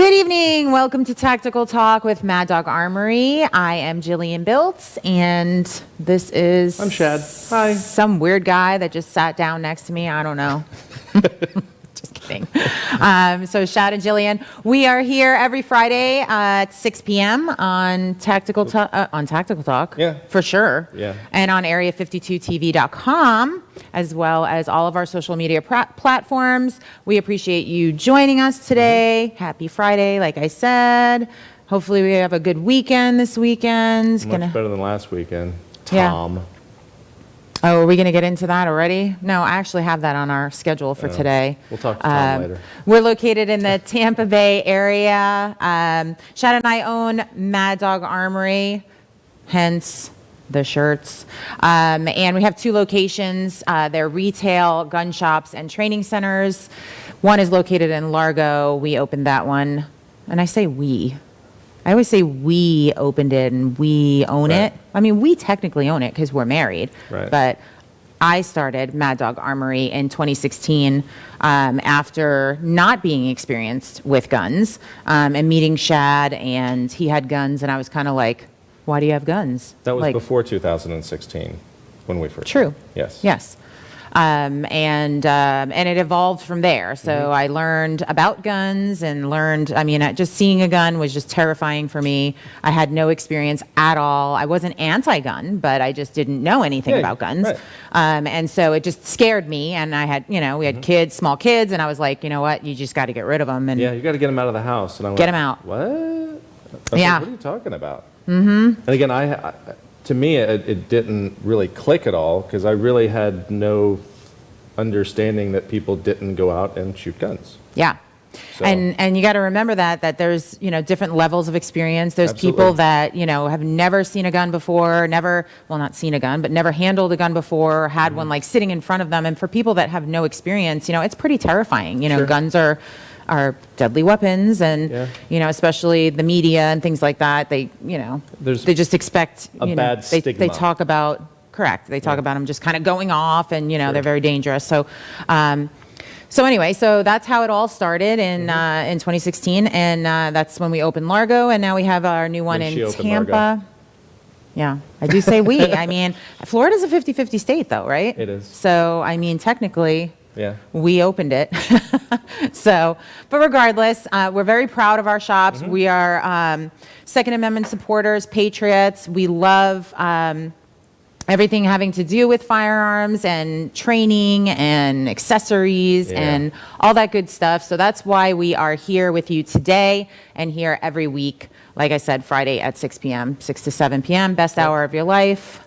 Good evening. Welcome to Tactical Talk with Mad Dog Armory. I am Jillian Biltz, and this is... I'm Shad. Hi. Some weird guy that just sat down next to me. I don't know. Just kidding. So Shad and Jillian, we are here every Friday at 6 p.m. on Tactical Talk. Yeah. For sure. Yeah. And on area52tv.com, as well as all of our social media platforms. We appreciate you joining us today. Mm-hmm. Happy Friday, like I said. Hopefully we have a good weekend this weekend. Much better than last weekend. Tom. Yeah. Oh, are we going to get into that already? No, I actually have that on our schedule for today. We'll talk to Tom later. We're located in the Tampa Bay area. Shad and I own Mad Dog Armory, hence the shirts. And we have two locations. They're retail, gun shops, and training centers. One is located in Largo. We opened that one. And I say we. I always say we opened it and we own it. I mean, we technically own it because we're married. Right. But I started Mad Dog Armory in 2016 after not being experienced with guns and meeting Shad, and he had guns, and I was kind of like, why do you have guns? That was like, before 2016 when we first True. Yes. Yes. And it evolved from there. So I learned about guns and just seeing a gun was just terrifying for me. I had no experience at all. I wasn't anti-gun, but I just didn't know anything about guns. Right. And so it just scared me. And I had, we had kids, small kids, and I was like, you know what, you just got to get rid of them. And yeah, you got to get them out of the house. And I went, get them out. What? I was Yeah. like, what are you talking about? Mm-hmm. And again, to me, it didn't really click at all because I really had no understanding that people didn't go out and shoot guns. Yeah. So. And you got to remember that there's, different levels of experience. There's Absolutely. people that, have never seen a gun before, not seen a gun, but never handled a gun before, or had one like sitting in front of them. And for people that have no experience, it's pretty terrifying. Sure. Guns are deadly weapons, and especially the media and things like that. They they just expect bad stigma. They talk about They talk about them just kind of going off, and they're very dangerous. So so that's how it all started in 2016, and that's when we opened Largo, and now we have our new one in Tampa. Largo. Yeah, I do say we. I mean, Florida's a 50-50 state, though, right? It is. So I mean, technically. Yeah. We opened it. But regardless, we're very proud of our shops. We are Second Amendment supporters, patriots. We love everything having to do with firearms and training and accessories and all that good stuff. So that's why we are here with you today and here every week. Like I said, Friday at 6 p.m., 6 to 7 p.m., best hour of your life.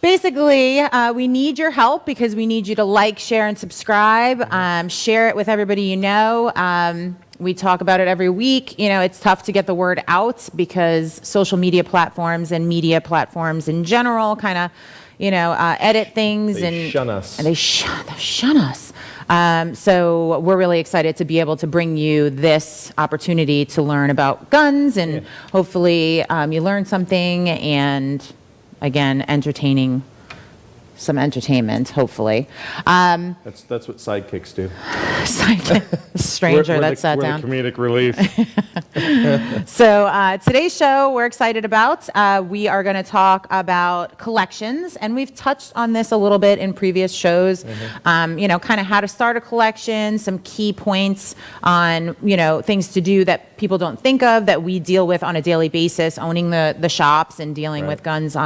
Basically, we need your help because we need you to like, share, and subscribe. Share it with everybody you know. We talk about it every week. It's tough to get the word out because social media platforms and media platforms in general kind of, edit things. They shun us. And they shun us. So we're really excited to be able to bring you this opportunity to learn about guns, and hopefully you learn something, and again, some entertainment, hopefully. That's what sidekicks do. Stranger that sat down. We're the comedic relief. So today's show we're excited about. We are going to talk about collections, and we've touched on this a little bit in previous shows. Kind of how to start a collection, some key points on things to do that people don't think of that we deal with on a daily basis, owning the shops and dealing with guns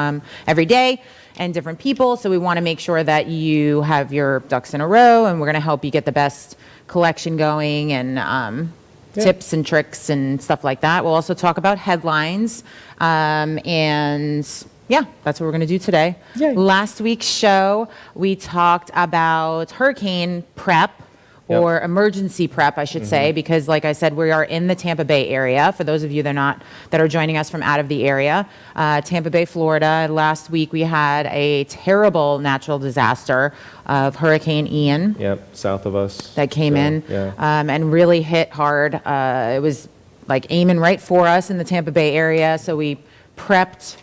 every day and different people. So we want to make sure that you have your ducks in a row, and we're going to help you get the best collection going, and tips and tricks and stuff like that. We'll also talk about headlines, and that's what we're going to do today. Yay. Last week's show, we talked about hurricane prep, or emergency prep, I should say, because like I said, we are in the Tampa Bay area. For those of you that are joining us from out of the area, Tampa Bay, Florida. Last week we had a terrible natural disaster of Hurricane Ian. Yep, south of us. That came in and really hit hard. It was like aiming right for us in the Tampa Bay area, so we prepped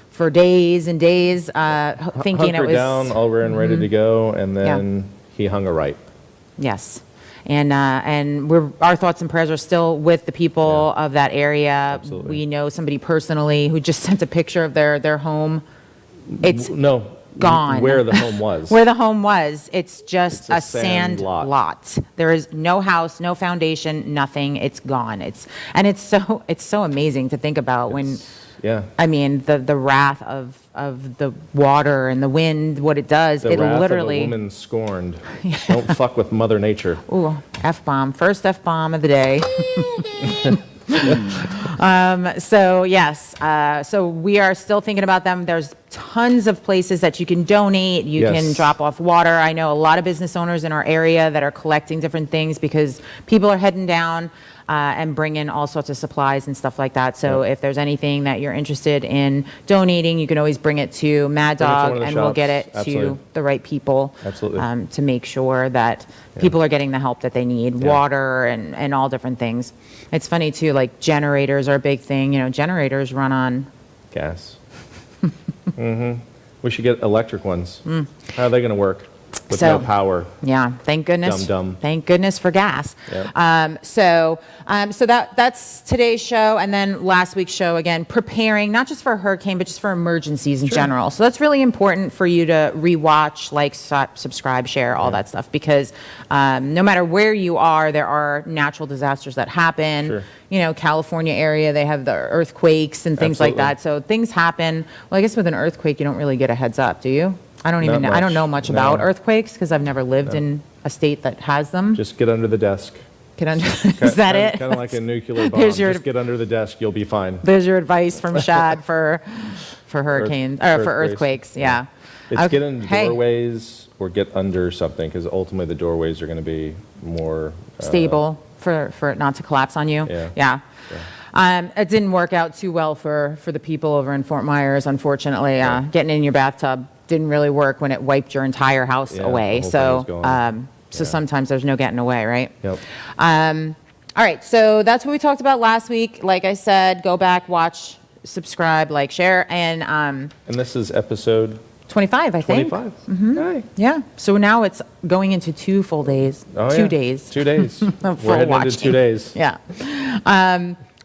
for days and days, thinking it was down, all ready and ready to go, and then he hung a right. Yes. And our thoughts and prayers are still with the people of that area. Absolutely. We know somebody personally who just sent a picture of their home. It's No. gone. Where the home was. where the home was. It's just It's a a sand sand lot. lot. There is no house, no foundation, nothing. It's gone. It's so amazing to think about when. Yeah. I mean, the wrath of the water and the wind, what it does, The it wrath literally. of a woman scorned. Don't fuck with Mother Nature. Ooh, F-bomb. First F-bomb of the day. So yes, so we are still thinking about them. There's tons of places that you can donate. You can Yes. drop off water. I know a lot of business owners in our area that are collecting different things because people are heading down and bringing all sorts of supplies and stuff like that. So if there's anything that you're interested in donating, you can always bring it to Mad Bring it to Dog one of the and we'll get shops. it Absolutely. to the right people. Absolutely. To make sure that people are getting the help that they need, Yeah. water and all different things. It's funny too, like generators are a big thing. You know, generators run on. Gas. We should get electric ones. How are they going to work with So- no power? Yeah, thank goodness. Dum-dum. Thank goodness for gas. Yep. So that's today's show, and then last week's show again, preparing not just for a hurricane, but just for emergencies in general. So that's really important for you to rewatch, like, subscribe, share, all that stuff, because no matter where you are, there are natural disasters that happen. Sure. You know, California area, they have the earthquakes and things like Absolutely. that. So things happen. Well, I guess with an earthquake, you don't really get a heads up, do you? I don't even Not know. I don't much. know much No. about earthquakes because I've never lived in a state that has them. Just get under the desk. Get under, is that it? Kind of like a nuclear bomb. There's your- Just get under the desk. You'll be fine. There's your advice from Shad for hurricanes, or for earthquakes, yeah. It's Okay, get in hey, doorways or get under something because ultimately the doorways are going to be more Stable for it not to collapse on you. Yeah. It didn't work out too well for the people over in Fort Myers, unfortunately. Getting in your bathtub didn't really work when it wiped your entire house Yeah, away. the whole thing was gone. So sometimes there's no getting away, right? Yep. All right, so that's what we talked about last week. Like I said, go back, watch, subscribe, like, share, and And this is episode 25, I think. 25. Okay. Yeah. So now it's going into 2 full days. Oh, 2 yeah. days. 2 days. of We're full heading watching. into 2 days. Yeah.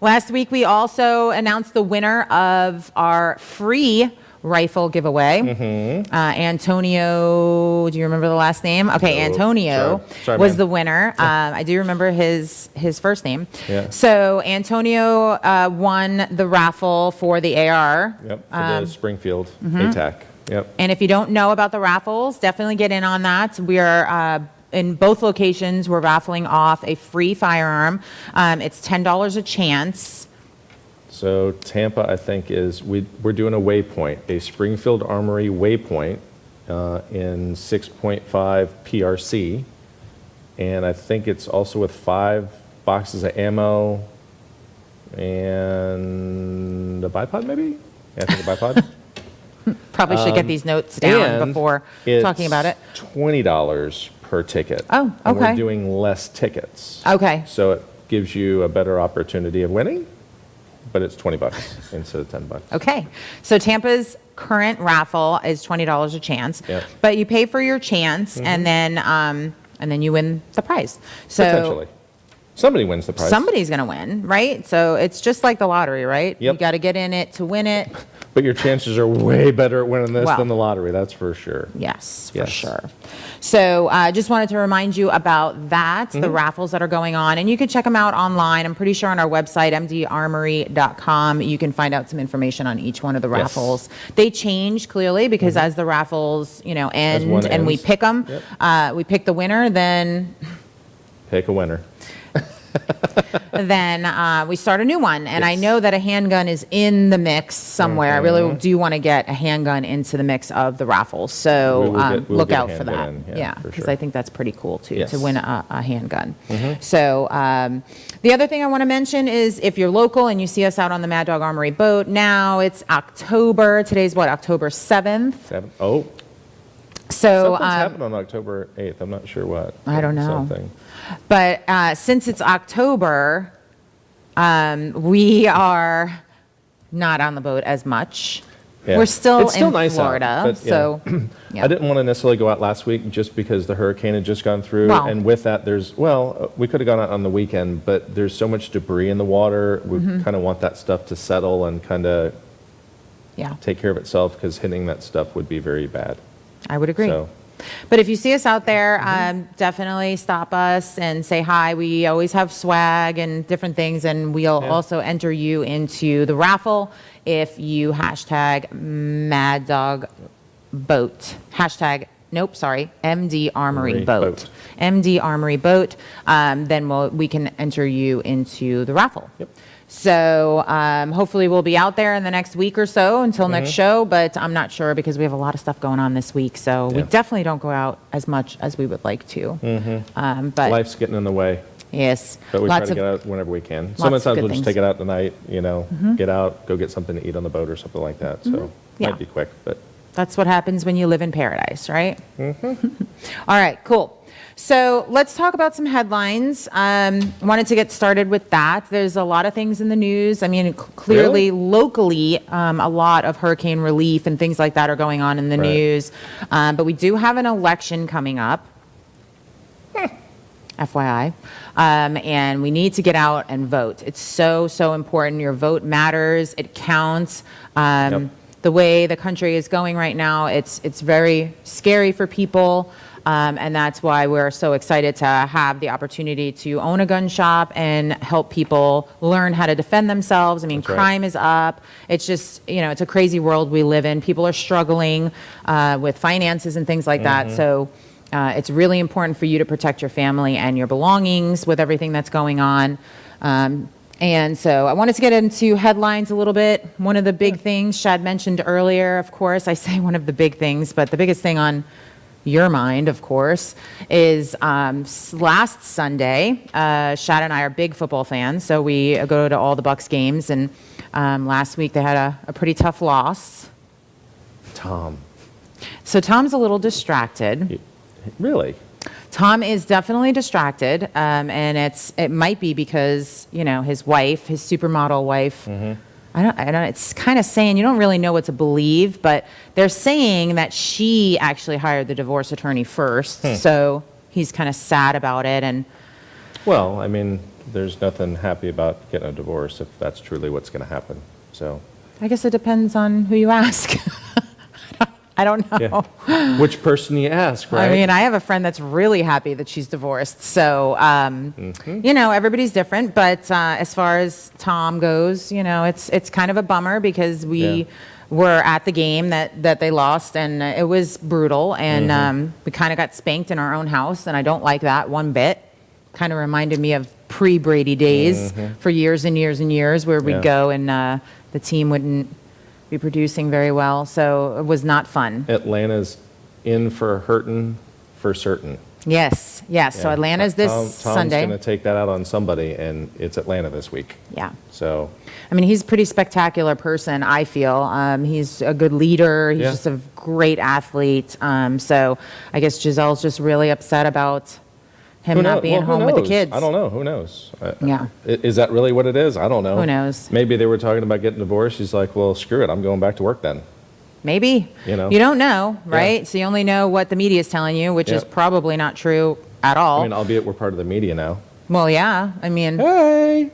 Last week we also announced the winner of our free rifle giveaway. Antonio, do you remember the last name? Okay, No. Antonio Sorry, was man. the winner. I do remember his first name. Yeah. So Antonio won the raffle for the AR. Yep. For the Springfield ATAC. Yep. And if you don't know about the raffles, definitely get in on that. We are in both locations. We're raffling off a free firearm. It's $10 a chance. So Tampa, I think, we're doing a waypoint, a Springfield Armory waypoint in 6.5 PRC. And I think it's also with 5 boxes of ammo and a bipod, maybe? Yeah, I think a bipod. Probably should get these notes down And before talking about it. It's $20 per ticket. Oh, And okay. we're doing less tickets. Okay. So it gives you a better opportunity of winning, but it's $20 instead of $10. Okay. So Tampa's current raffle is $20 a chance. Yep. But you pay for your chance and then you win the prize. So Potentially. Somebody wins the prize. somebody's going to win, right? So it's just like the lottery, right? Yep. You got to get in it to win it. But your chances are way better at winning this Well. than the lottery, that's for sure. Yes, for Yes. sure. So I just wanted to remind you about that, Mm-hmm. the raffles that are going on. And you can check them out online. I'm pretty sure on our website, mdarmory.com, you can find out some information on each one of the Yes. raffles. They change clearly because as the raffles, end one and we ends. pick them, Yep. we pick the winner, then Pick a winner. we start a new one. And I Yes. know that a handgun is in the mix somewhere. I really do want to get a handgun into the mix of the raffles. So We'll look get a out for that. handgun in, yeah, for because sure. I think that's pretty cool too, Yes. to win a handgun. So the other thing I want to mention is if you're local and you see us out on the Mad Dog Armory boat, now it's October. Today's what, October 7th? Oh, So something's happened on October 8th. I'm not sure what. I don't know. Something. But since it's October, we are not on the boat as much. Yeah. We're still It's still in nice out, Florida, but, so yeah. I didn't want to necessarily go out last week just because the hurricane had just gone through. Wow. And with that, we could have gone out on the weekend, but there's so much debris in the water. We kind of want that stuff to settle and kind of take care of itself, because hitting that stuff would be very bad. I would agree. So, But if you see us out there, definitely stop us and say hi. We always have swag and different things, and we'll also enter you into the raffle if you hashtag Mad Dog Boat. Hashtag, nope, sorry, MD Armory Boat. MD Armory Boat. Then we can enter you into the raffle. Yep. So hopefully we'll be out there in the next week or so until next show, but I'm not sure because we have a lot of stuff going on this week. So we definitely don't go out as much as we would like to. But life's getting in the way. Yes. But we try to get out whenever we can. Sometimes we'll just take it out tonight, get out, go get something to eat on the boat or something like that. So might be quick, but. That's what happens when you live in paradise, right? All right, cool. So let's talk about some headlines. Wanted to get started with that. There's a lot of things in the news. I mean, clearly, locally, a lot of hurricane relief and things like that are going on in the news. But we do have an election coming up. FYI. And we need to get out and vote. It's so, so important. Your vote matters. It counts. The way the country is going right now, it's very scary for people. And that's why we're so excited to have the opportunity to own a gun shop and help people learn how to defend themselves. I mean, crime is up. It's just, it's a crazy world we live in. People are struggling with finances and things like that. So it's really important for you to protect your family and your belongings with everything that's going on. And so I wanted to get into headlines a little bit. One of the big things Shad mentioned earlier, of course, I say one of the big things, but the biggest thing on your mind, of course, is last Sunday, Shad and I are big football fans, so we go to all the Bucs games, and last week they had a pretty tough loss. Tom. So Tom's a little distracted. Really? Tom is definitely distracted, and it might be because, his wife, his supermodel wife, I don't, it's kind of saying, you don't really know what to believe, but they're saying that she actually hired the divorce attorney first, so he's kind of sad about it. And well, I mean, there's nothing happy about getting a divorce if that's truly what's going to happen, so. I guess it depends on who you ask. I don't know. Yeah. Which person you ask, right? I mean, I have a friend that's really happy that she's divorced. So, everybody's different. But as far as Tom goes, it's kind of a bummer because we were at the game that they lost, and it was brutal. And we kind of got spanked in our own house, and I don't like that one bit. Kind of reminded me of pre-Brady days for years and years and years where we'd go and the team wouldn't be producing very well, so it was not fun. Atlanta's in for hurting for certain. Yes. So Atlanta's this Sunday. Tom's going to take that out on somebody, and it's Atlanta this week. Yeah. So. I mean, he's a pretty spectacular person, I feel. He's a good leader. He's just a great athlete. So I guess Giselle's just really upset about him not being home with the kids. I don't know. Who knows? Yeah. Is that really what it is? I don't know. Who knows? Maybe they were talking about getting divorced. She's like, well, screw it. I'm going back to work then. Maybe. You don't know, right? So you only know what the media is telling you, which is probably not true at all. I mean, albeit we're part of the media now. Well, yeah. I mean. Hey.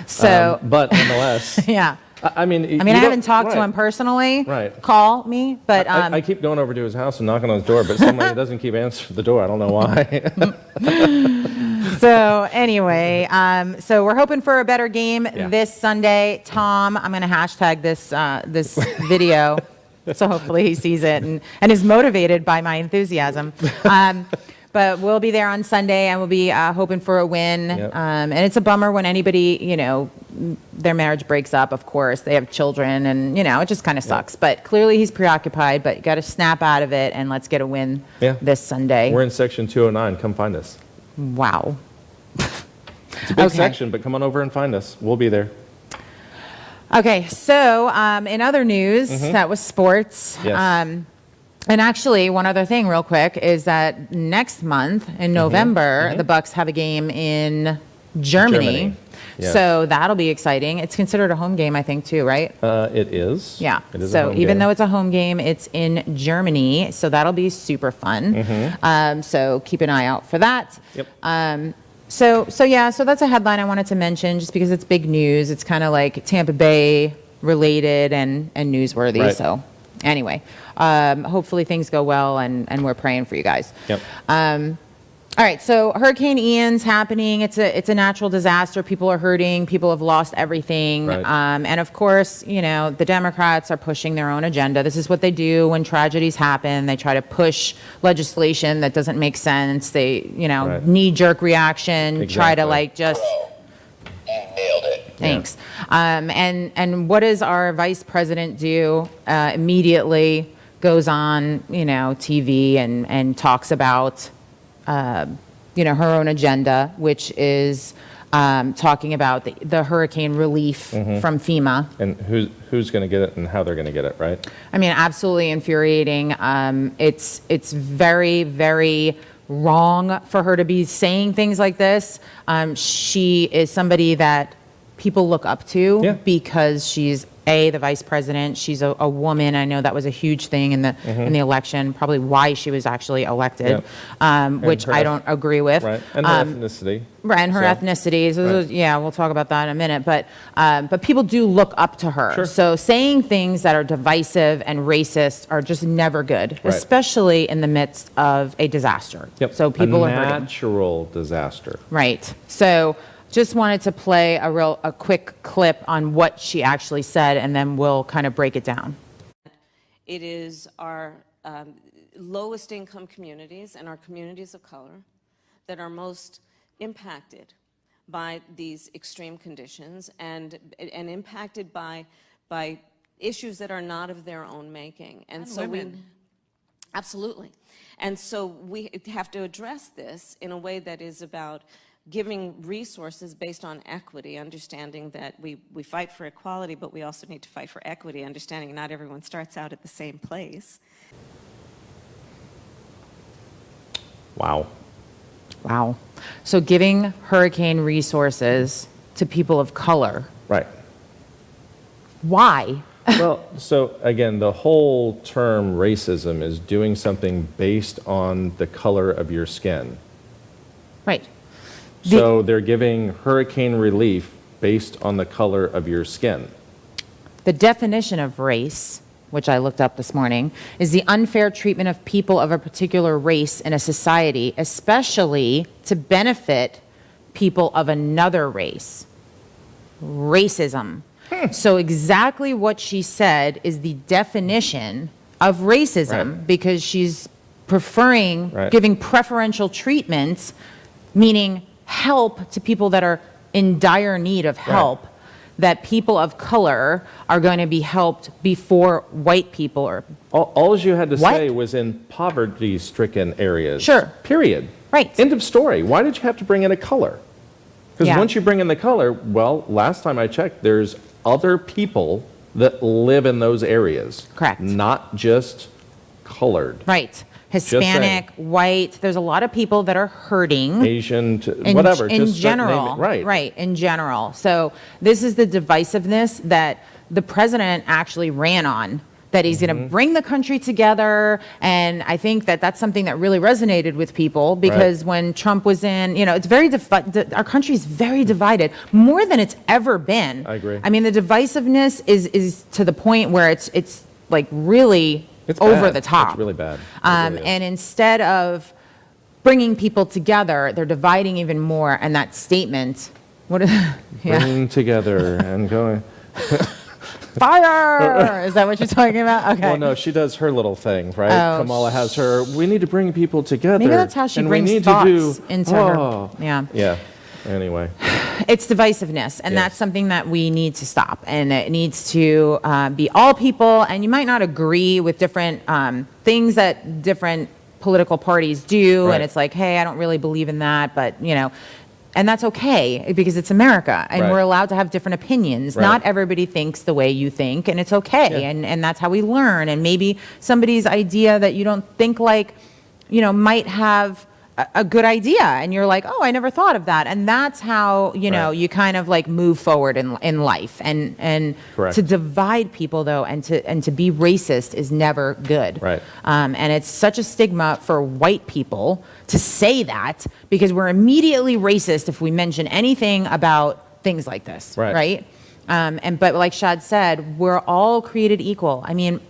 So. But nonetheless. Yeah. I mean, I haven't talked to him personally. Right. Call me, but I keep going over to his house and knocking on his door, but somebody doesn't keep answering the door. I don't know why. So anyway, so we're hoping for a better game this Sunday. Tom, I'm going to hashtag this video, so hopefully he sees it and is motivated by my enthusiasm. But we'll be there on Sunday, and we'll be hoping for a win. And it's a bummer when anybody, their marriage breaks up, of course. They have children, and, it just kind of sucks. But clearly he's preoccupied, but you got to snap out of it, and let's get a win this Sunday. We're in section 209. Come find us. Wow. It's a big section, but come on over and find us. We'll be there. Okay, so in other news, that was sports. Yes. And actually, one other thing real quick is that next month in November, the Bucs have a game in Germany. Yes. So that'll be exciting. It's considered a home game, I think, too, right? It is. Yeah. It is a So home even game. though it's a home game, it's in Germany. So that'll be super fun. So keep an eye out for that. Yep. So that's a headline I wanted to mention just because it's big news. It's kind of like Tampa Bay related and newsworthy. Right. So anyway, hopefully things go well and we're praying for you guys. Yep. All right, so Hurricane Ian's happening. It's a natural disaster. People are hurting. People have lost everything. Right. And of course, the Democrats are pushing their own agenda. This is what they do when tragedies happen. They try to push legislation that doesn't make sense. They, Right. knee-jerk reaction, try to Exactly. just... Nailed it. Thanks. And what does our vice president do? Immediately goes on, TV and talks about, her own agenda, which is talking about the hurricane relief from FEMA. And who's going to get it and how they're going to get it, right? I mean, absolutely infuriating. It's very, very wrong for her to be saying things like this. She is somebody that people look up to Yeah. because she's the vice president. She's a woman. I know that was a huge thing in the election, probably why she was actually elected, which her I don't agree with. Right. And her ethnicity. Right, and her So, ethnicity. So, right. yeah, we'll talk about that in a minute. But people do look up to her. Sure. So saying things that are divisive and racist are just never good, Right. especially in the midst of a disaster. Yep. So people a are hurting. natural disaster. Right. So just wanted to play a quick clip on what she actually said, and then we'll kind of break it down. It is our lowest income communities and our communities of color that are most impacted by these extreme conditions and impacted by issues that are not of their own making. And so absolutely. And so we have to address this in a way that is about giving resources based on equity, understanding that we fight for equality, but we also need to fight for equity, understanding not everyone starts out at the same place. Wow. Wow. So giving hurricane resources to people of color. Right. Why? Well, so again, the whole term racism is doing something based on the color of your skin. Right. So they're giving hurricane relief based on the color of your skin. The definition of race, which I looked up this morning, is the unfair treatment of people of a particular race in a society, especially to benefit people of another race. Racism. So exactly what she said is the definition of racism, Right. because she's preferring, Right. giving preferential treatment, meaning help to people that are in dire need of help, that people of color are going to be helped before white people or... All you had to What? say was in poverty-stricken areas. Sure. Period. Right. End of story. Why did you have to bring in a color? Because Yeah. once you bring in the color, well, last time I checked, there's other people that live in those areas. Correct. Not just colored. Right. Hispanic, white, there's a lot of people that are hurting. Asian, In, whatever. in just start naming general, it. Right. right, in general. So this is the divisiveness that the president actually ran on, that he's going to bring the country together. And I think that that's something that really resonated with people, because when Trump was in, it's very, our country's very divided, more than it's ever been. I agree. I mean, the divisiveness is to the point where it's like really It's over bad. the top. It's really bad. It really is. And instead of bringing people together, they're dividing even more. And that statement, what is, Bringing together and going. fire! Is that what you're talking about? Okay. Well, no, she does her little thing, right? Oh, Kamala has her, we need to bring people together. Maybe that's how she and brings we need thoughts to do, into oh. her. Yeah. Yeah. Anyway. It's divisiveness, and Yes. that's something that we need to stop. And it needs to be all people, and you might not agree with different things that different political parties do, Right. and it's like, hey, I don't really believe in that, but, and that's okay, because it's America, and Right. we're allowed to have different opinions. Right. Not everybody thinks the way you think, and it's okay, Yeah. and that's how we learn. And maybe somebody's idea that you don't think like, might have a good idea, and you're like, oh, I never thought of that. And that's how, you know, Right. you kind of like move forward in life. And Correct. to divide people though, and to be racist is never good. Right. And it's such a stigma for white people to say that, because we're immediately racist if we mention anything about things like this. Right. But like Shad said, we're all created equal. I mean,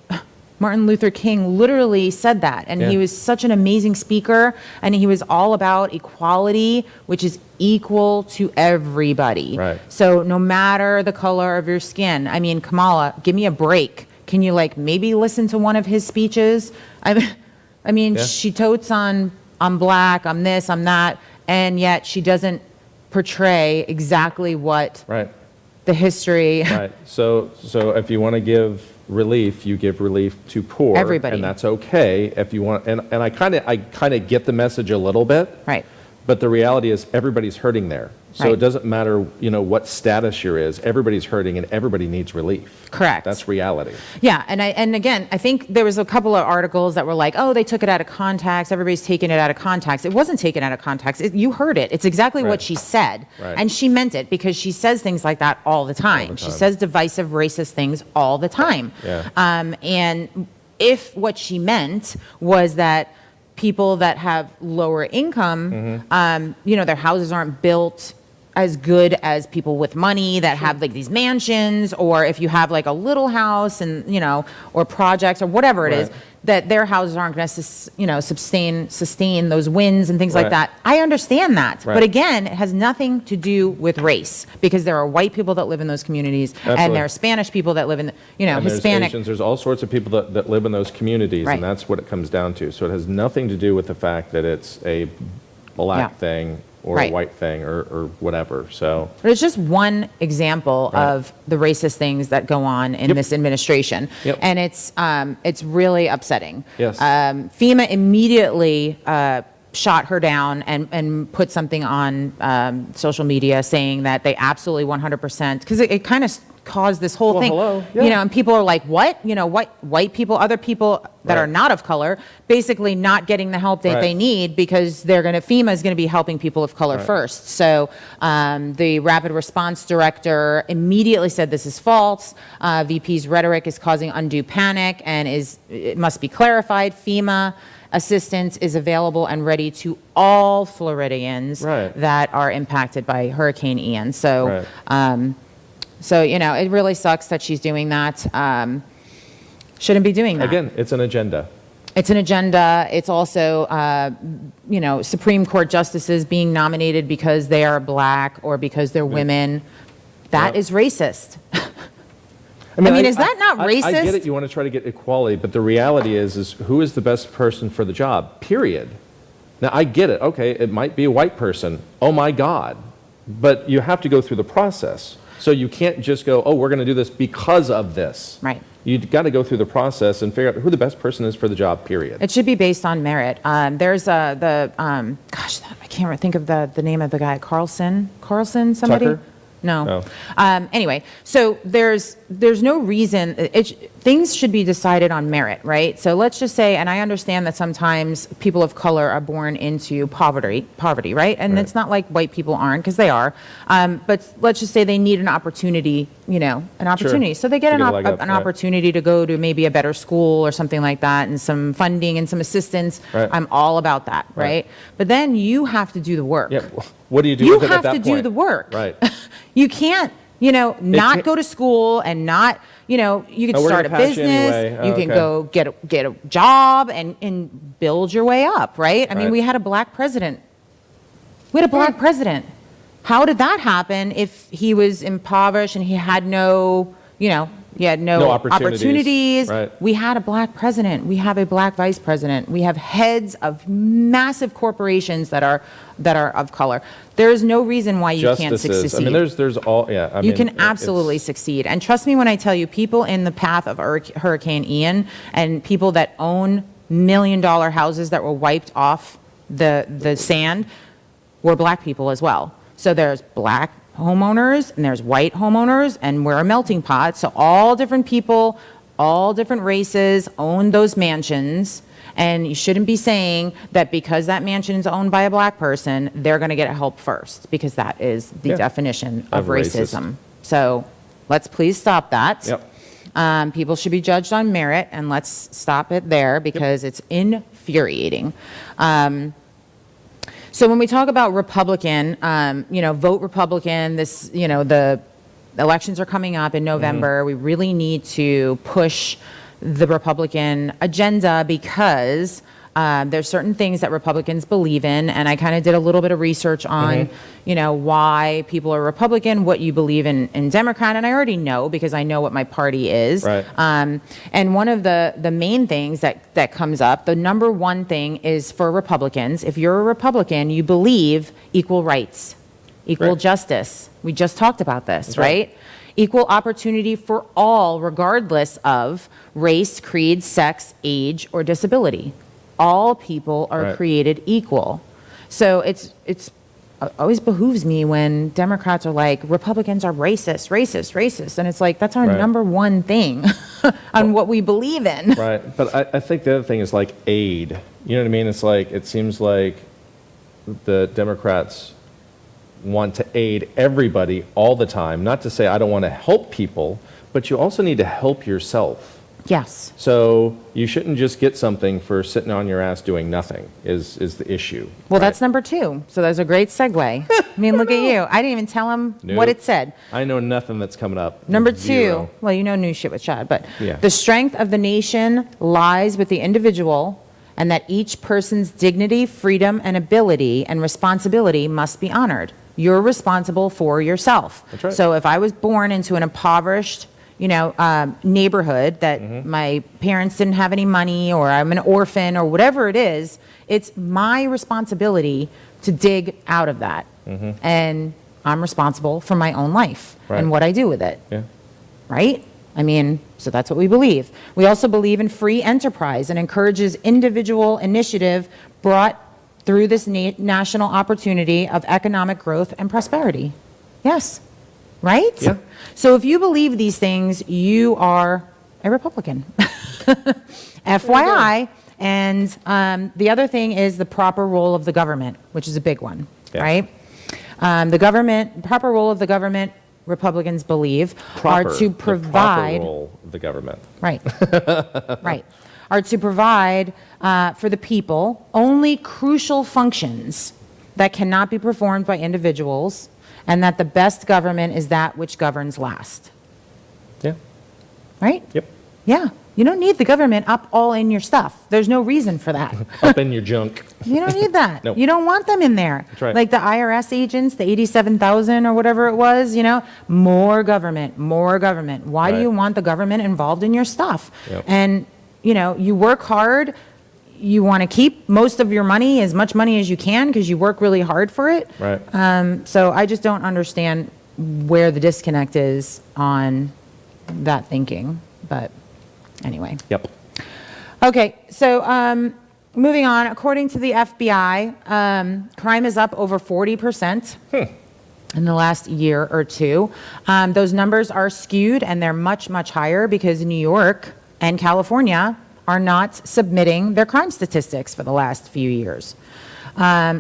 Martin Luther King literally said that, and Yeah. he was such an amazing speaker, and he was all about equality, which is equal to everybody. Right. So no matter the color of your skin, I mean, Kamala, give me a break. Can you like maybe listen to one of his speeches? I mean, Yeah. she totes on, I'm black, I'm this, I'm that, and yet she doesn't portray exactly what Right. the history. Right. So if you want to give relief, you give relief to poor. Everybody. And that's okay if you want. And I kind of get the message a little bit. Right. But the reality is everybody's hurting there. So Right. it doesn't matter, you know, what status you're is. Everybody's hurting and everybody needs relief. Correct. That's reality. Yeah, and again, I think there was a couple of articles that were like, oh, they took it out of context. Everybody's taking it out of context. It wasn't taken out of context. You heard it. It's exactly Right. what she said. Right. And she meant it, because she says things like that all the time. She says divisive, racist things all the time. Yeah. And if what she meant was that people that have lower income, you know, their houses aren't built as good as people with money that have like these mansions, or if you have like a little house and, you know, or projects or whatever it is, Right. that their houses aren't going to, you know, sustain those winds and things like Right. that. I understand that. Right. But again, it has nothing to do with race, because there are white people that live in those communities, Absolutely. and there are Spanish people that live in, you know, And Hispanic. there's Asians, there's all sorts of people that live in those communities, Right. and that's what it comes down to. So it has nothing to do with the fact that it's a black Yeah. thing or Right. a white thing or whatever. So But it's just one example Right. of the racist things that go on in Yep. this administration, Yep. and it's really upsetting. Yes. FEMA immediately shot her down and put something on social media saying that they absolutely 100%, because it kind of caused this whole Well, thing. hello. You Yeah. know, and people are like, what? You know, white people, other people that Right. are not of color, basically not getting the help that Right. they need, because FEMA is going to be helping people of color Right. first. So the rapid response director immediately said this is false. VP's rhetoric is causing undue panic and it must be clarified. FEMA assistance is available and ready to all Floridians Right. that are impacted by Hurricane Ian. So, Right. so you know, it really sucks that she's doing that. Shouldn't be doing that. again, it's an agenda. It's an agenda. It's also, you know, Supreme Court justices being nominated because they are black or because they're women. That Yeah. is racist. I mean, is that not I get racist? it. You want to try to get equality, but the reality is who is the best person for the job, period. Now, I get it. Okay, it might be a white person. Oh, my God. But you have to go through the process. So you can't just go, oh, we're going to do this because of this. Right. You've got to go through the process and figure out who the best person is for the job, period. It should be based on merit. There's gosh, I can't think of the name of the guy. Carlson, somebody? Tucker? No. No. Anyway, so there's no reason, things should be decided on merit, right? So let's just say, and I understand that sometimes people of color are born into poverty, right? And Right. it's not like white people aren't, because they are. But let's just say they need an opportunity, you know, an opportunity. So they get To an, get a leg up, an right. opportunity to go to maybe a better school or something like that, and some funding and some assistance. Right. I'm all about that, Right. right? But then you have to do the work. Yeah. What do you do You with it at have that to point? do the work. Right. You can't, you know, not can't- go to school and not, you know, you can Oh, we're start a gonna pass you business, anyway. Oh, you can okay. go get a job and build your way up, right? I mean, Right. we had a black president. We had a black president. How did that happen if he was impoverished and he had no, you know, he had no, No opportunities. Right. We had a black president. We have a black vice president. We have heads of massive corporations that are of color. There is no reason why you can't Justices. succeed. I mean, there's all, yeah. I You mean, can absolutely succeed. And trust me when I tell you, people in the path of Hurricane Ian and people that own million-dollar houses that were wiped off the sand were black people as well. So there's black homeowners and there's white homeowners, and we're a melting pot. So all different people, all different races own those mansions. And you shouldn't be saying that because that mansion is owned by a black person, they're going to get help first, because that is the Yeah. definition of Of racist. racism. So let's please stop that. Yep. People should be judged on merit, and let's stop it there, because it's infuriating. So when we talk about Republican, vote Republican, the elections are coming up in November. We really need to push the Republican agenda, because there's certain things that Republicans believe in, and I kind of did a little bit of research on, why people are Republican, what you believe in Democrat, and I already know, because I know what my party is. Right. And one of the main things that comes up, the number one thing is for Republicans, if you're a Republican, you believe equal rights, equal Right. justice. We just talked about this, That's right. right? Equal opportunity for all, regardless of race, creed, sex, age, or disability. All people are Right. created equal. So it always behooves me when Democrats are like, Republicans are racist, racist, racist. And it's like, that's our Right. number one thing on what we believe in. Right, but I think the other thing is like aid. You know what I mean? It's like, it seems like the Democrats want to aid everybody all the time. Not to say I don't want to help people, but you also need to help yourself. Yes. So you shouldn't just get something for sitting on your ass doing nothing is the issue. Well, right? that's number two. So that's a great segue. I mean, look at you. I didn't even tell him what Nope. it said. I know nothing that's coming up. Number Zero. two, well, you know new shit with Chad, but Yeah. the strength of the nation lies with the individual, and that each person's dignity, freedom, and ability and responsibility must be honored. You're responsible for yourself. That's right. So if I was born into an impoverished, neighborhood that Mm-hmm. my parents didn't have any money, or I'm an orphan, or whatever it is, it's my responsibility to dig out of that. And I'm responsible for my own life Right. and what I do with it. Yeah. Right? I mean, so that's what we believe. We also believe in free enterprise and encourages individual initiative brought through this national opportunity of economic growth and prosperity. Yes. Right? Yeah. So if you believe these things, you are a Republican. FYI. And the other thing is the proper role of the government, which is a big one, Yeah. right? Proper role of the government, Republicans believe, Proper, are to the proper provide, role of the government. right, right, are to provide for the people only crucial functions that cannot be performed by individuals, and that the best government is that which governs last. Yeah. Right? Yep. Yeah. You don't need the government up all in your stuff. There's no reason for that. Up in your junk. You don't need that. Nope. You don't want them in there. That's right. Like the IRS agents, the 87,000 or whatever it was, more government, more government. Why do Right. you want the government involved in your stuff? Yep. And, you work hard. You want to keep most of your money, as much money as you can, because you work really hard for it. Right. So I just don't understand where the disconnect is on that thinking. But anyway. Yep. Okay, so moving on. According to the FBI, crime is up over 40% in the last year or two. Those numbers are skewed, and they're much, much higher because New York and California are not submitting their crime statistics for the last few years.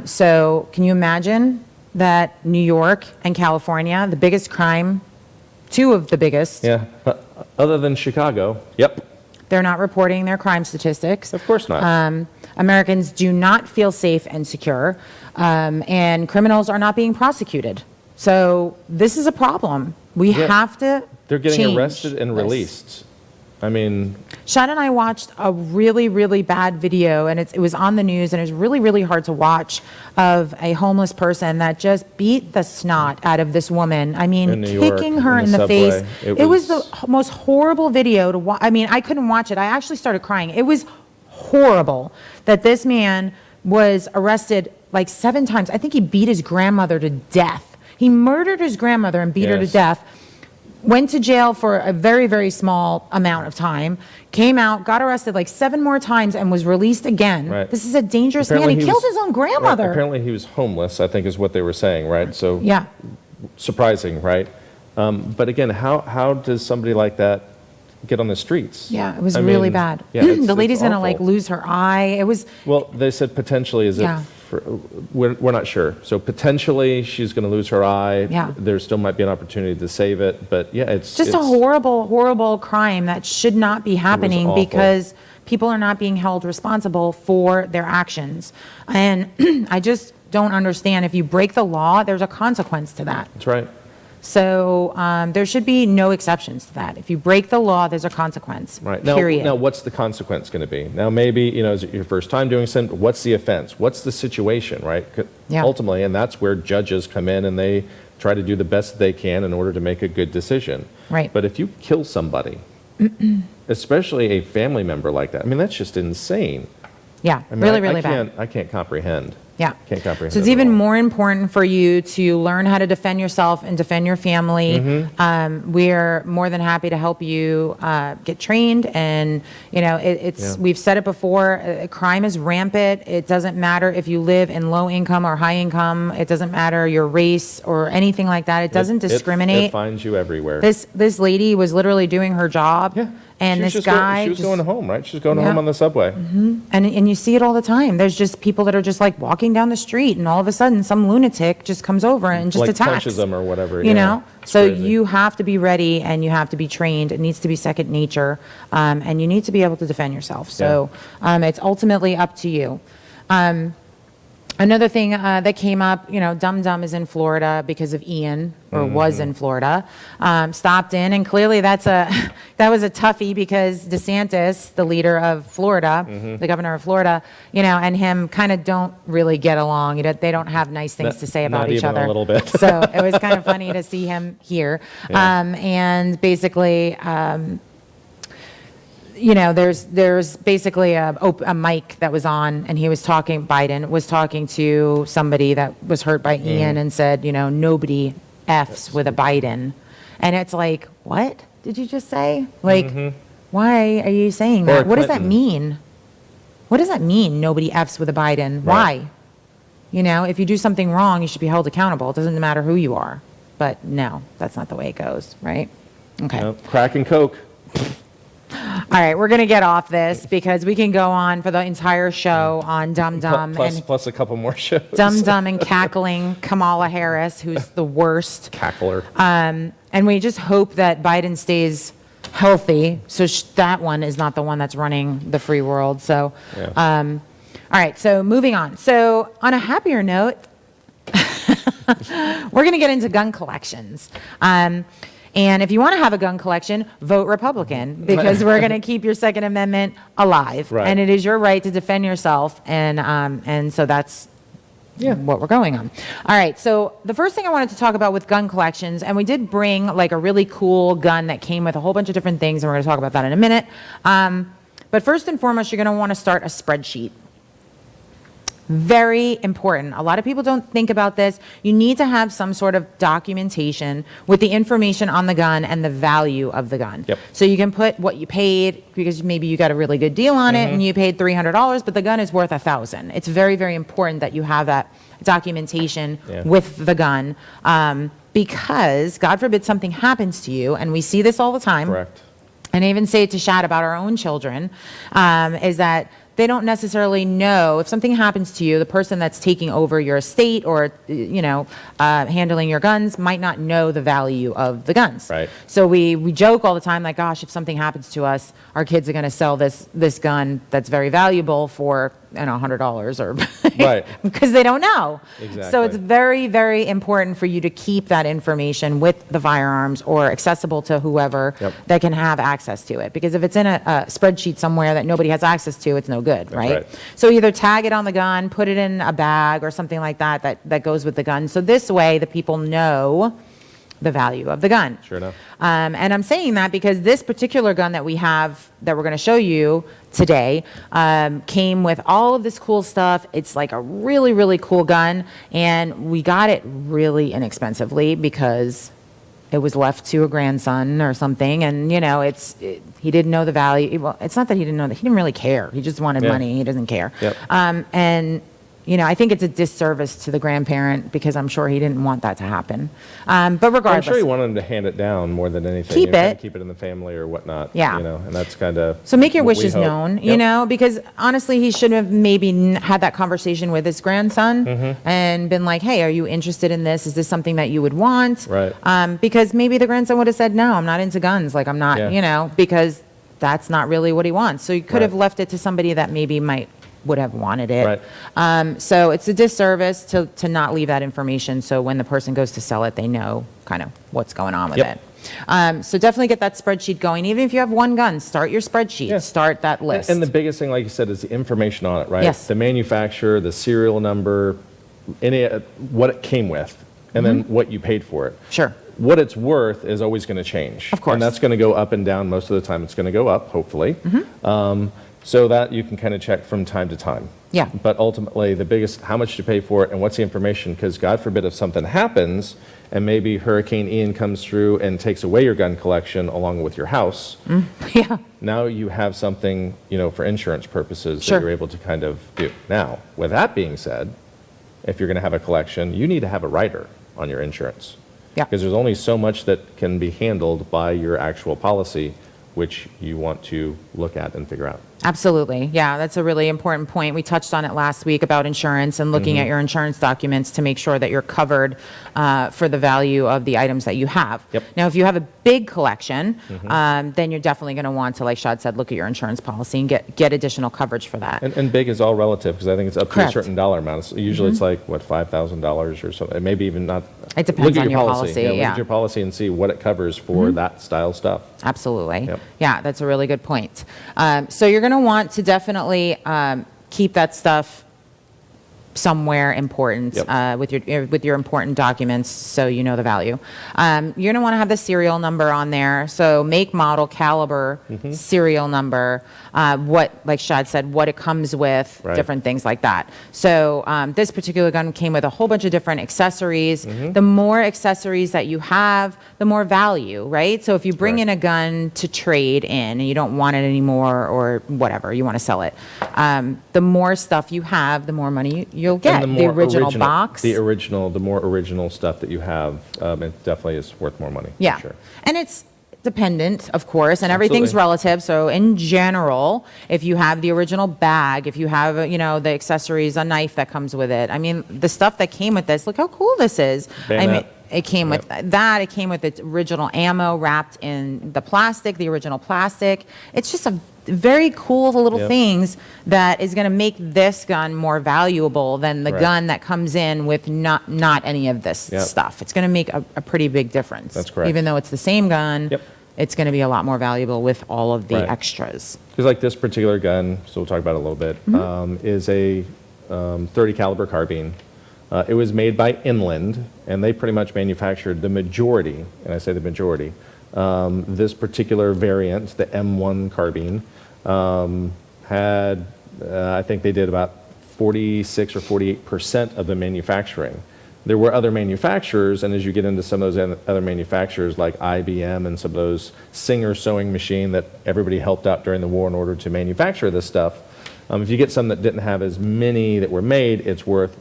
So can you imagine that New York and California, the biggest crime, two of the biggest, Yeah. Other than Chicago. Yep. they're not reporting their crime statistics. Of course not. Americans do not feel safe and secure, and criminals are not being prosecuted. So this is a problem. We Yeah. have to They're getting change arrested and this. released. I mean, Shad and I watched a really, really bad video, and it was on the news, and it was really, really hard to watch, of a homeless person that just beat the snot out of this woman. I mean, In New York, kicking her in in the the face. subway. It was the was- most horrible video to watch. I mean, I couldn't watch it. I actually started crying. It was horrible that this man was arrested like 7 times. I think he beat his grandmother to death. He murdered his grandmother and beat her to Yes. death. Went to jail for a very, very small amount of time, came out, got arrested like 7 more times, and was released again. Right. This is a dangerous man. apparently He killed was- his own right, grandmother. apparently he was homeless, I think is what they were saying, right? So Yeah. surprising, right? But again, how does somebody like that get on the streets. Yeah, it was I really mean, bad. yeah, it's The lady's going to like awful. lose her eye. It was, Well, they said potentially, Yeah. we're not sure. So potentially she's going to lose her eye. Yeah. There still might be an opportunity to save it, but yeah, it's just a horrible, horrible crime that should not be happening awful. because people are not being held responsible for their actions. And I just don't understand. If you break the law, there's a consequence to that. That's right. So there should be no exceptions to that. If you break the law, there's a consequence. Right. Period. Now, what's the consequence going to be? Now, maybe, is it your first time doing something? What's the offense? What's the situation, right? Yeah. Ultimately, and that's where judges come in and they try to do the best they can in order to make a good decision. Right. But if you kill somebody, especially a family member like that, I mean, that's just insane. Yeah, I mean, really, I really bad. I can't comprehend. Yeah. Can't comprehend So it's it at even all. more important for you to learn how to defend yourself and defend your family. Mm-hmm. We're more than happy to help you get trained. And, Yeah. we've said it before, crime is rampant. It doesn't matter if you live in low income or high income. It doesn't matter your race or anything like that. It doesn't discriminate. It finds you everywhere. This lady was literally doing her job. Yeah. And She was this just guy. she was just- going home, right? She was going Yeah. home on the subway. And you see it all the time. There's just people that are just like walking down the street, and all of a sudden some lunatic just comes over and just Like attacks. punches them or whatever. You yeah. know? It's So crazy. you have to be ready and you have to be trained. It needs to be second nature. And you need to be able to defend yourself. So it's ultimately up to you. Another thing that came up, Dum Dum is in Florida because of Ian, or was in Florida. Stopped in, and clearly that was a toughie because DeSantis, the leader of Florida, the governor of Florida, and him kind of don't really get along. They don't have nice things to say about Not each even other. a little bit. So it was kind of funny to see him here. Yeah. And basically, there's basically a mic that was on, and Biden was talking to somebody that was hurt by Ian and said, nobody F's with a Biden. And it's like, what did you just say? Like, why are you saying Or that? What does that Clinton. mean? What does that mean, nobody F's with a Biden? Right. Why? If you do something wrong, you should be held accountable. It doesn't matter who you are. But no, that's not the way it goes, right? Okay. No, crack and Coke. All right, we're going to get off this because we can go on for the entire show on Dum Dum Plus a couple more shows. Dum Dum and cackling Kamala Harris, who's the worst. Cackler. And we just hope that Biden stays healthy, so that one is not the one that's running the free world. So, Yeah. all right, so moving on. So on a happier note, we're going to get into gun collections. And if you want to have a gun collection, vote Republican, because we're going to keep your Second Amendment alive. Right. And it is your right to defend yourself. And so that's what we're going on. All right. So the first thing I wanted to talk about with gun collections, and we did bring like a really cool gun that came with a whole bunch of different things, and we're going to talk about that in a minute. But first and foremost, you're going to want to start a spreadsheet. Very important. A lot of people don't think about this. You need to have some sort of documentation with the information on the gun and the value of the gun. Yep. So you can put what you paid, because maybe you got a really good deal on it and you paid $300, but the gun is worth $1,000. It's very, very important that you have that documentation with the gun, because God forbid something happens to you, and we see this all the time. Correct. And I even say it to Shad about our own children, is that they don't necessarily know if something happens to you, the person that's taking over your estate or, handling your guns might not know the value of the guns. Right. So we joke all the time, like, gosh, if something happens to us, our kids are going to sell this gun that's very valuable for, $100 or Right. because they don't know. Exactly. So it's very, very important for you to keep that information with the firearms or accessible to whoever that can have access to it. Because if it's in a spreadsheet somewhere that nobody has access to, it's no good, right? So either tag it on the gun, put it in a bag or something like that goes with the gun. So this way the people know the value of the gun. Sure enough. And I'm saying that because this particular gun that we have, that we're going to show you today, came with all of this cool stuff. It's like a really, really cool gun. And we got it really inexpensively because it was left to a grandson or something. And, he didn't know the value. Well, it's not that he didn't know that. He didn't really care. He just wanted money. He doesn't care. Yep. And I think it's a disservice to the grandparent because I'm sure he didn't want that to happen. But I'm regardless. sure he wanted him to hand it down more than anything. Keep kind it. of keep it in the family or whatnot. Yeah. And that's kind of. So make your what we wishes hope. known, Yep. because honestly, he should have maybe had that conversation with his grandson and been like, hey, are you interested in this? Is this something that you would want? Right. Because maybe the grandson would have said, no, I'm not into guns. Like, I'm not, Yeah. because that's not really what he wants. So you could have Right. left it to somebody that maybe would have wanted it. Right. So it's a disservice to not leave that information. So when the person goes to sell it, they know kind of what's going on with Yep. it. So definitely get that spreadsheet going. Even if you have one gun, start your spreadsheet. Yeah. Start that list. And the biggest thing, like you said, is the information on it, right? Yes. The manufacturer, the serial number, what it came with, and then what you paid for it. Sure. What it's worth is always going to change. Of course. And that's going to go up and down. Most of the time, it's going to go up, hopefully. So that you can kind of check from time to time. Yeah. But ultimately, the biggest, how much to pay for it and what's the information, because God forbid if something happens and maybe Hurricane Ian comes through and takes away your gun collection along with your house, Yeah. now you have something, for insurance purposes Sure. that you're able to kind of do. Now, with that being said, if you're going to have a collection, you need to have a rider on your insurance. Yeah. Because there's only so much that can be handled by your actual policy, which you want to look at and figure out. Absolutely. Yeah, that's a really important point. We touched on it last week about insurance and looking at your insurance documents to make sure that you're covered for the value of the items that you have. Yep. Now, if you have a big collection, then you're definitely going to want to, like Shad said, look at your insurance policy and get additional coverage for that. And big is all relative, because I think it's up to a Correct. certain dollar amount. So usually it's like, what, $5,000 or something, maybe even not. It depends Look at on your your policy. policy, Look yeah. at your policy and see what it covers for that style stuff. Absolutely. Yep. Yeah, that's a really good point. So you're going to want to definitely keep that stuff somewhere important Yep. with your important documents, so you know the value. You're going to want to have the serial number on there. So make, model, caliber, serial number, like Shad said, what it comes with, Right. different things like that. So this particular gun came with a whole bunch of different accessories. The more accessories that you have, the more value, right? So if you bring in Correct. a gun to trade in and you don't want it anymore or whatever, you want to sell it, the more stuff you have, the more money you'll get. And The original box. The more original stuff that you have, it definitely is worth more money. for Yeah. Sure. And it's dependent, of course, and everything's Absolutely. relative. So in general, if you have the original bag, if you have, the accessories, a knife that comes with it. I mean, the stuff that came with this, look how cool this is. I mean, Bayonet. it came with that. It came with its original ammo wrapped in the plastic, the original plastic. It's just a very cool little Yep. things that is going to make this gun more valuable than the Right. gun that comes in with not any of this Yep. stuff. It's going to make a pretty big difference. That's correct. Even though it's the same gun, Yep. it's going to be a lot more valuable with all of the Right. extras. Because like this particular gun, so we'll talk about it a little bit, is a 30 caliber carbine. It was made by Inland, and they pretty much manufactured the majority, and I say the majority, this particular variant, the M1 carbine, had, I think they did about 46 or 48% of the manufacturing. There were other manufacturers, and as you get into some of those other manufacturers like IBM and some of those Singer sewing machine that everybody helped out during the war in order to manufacture this stuff, if you get some that didn't have as many that were made, it's worth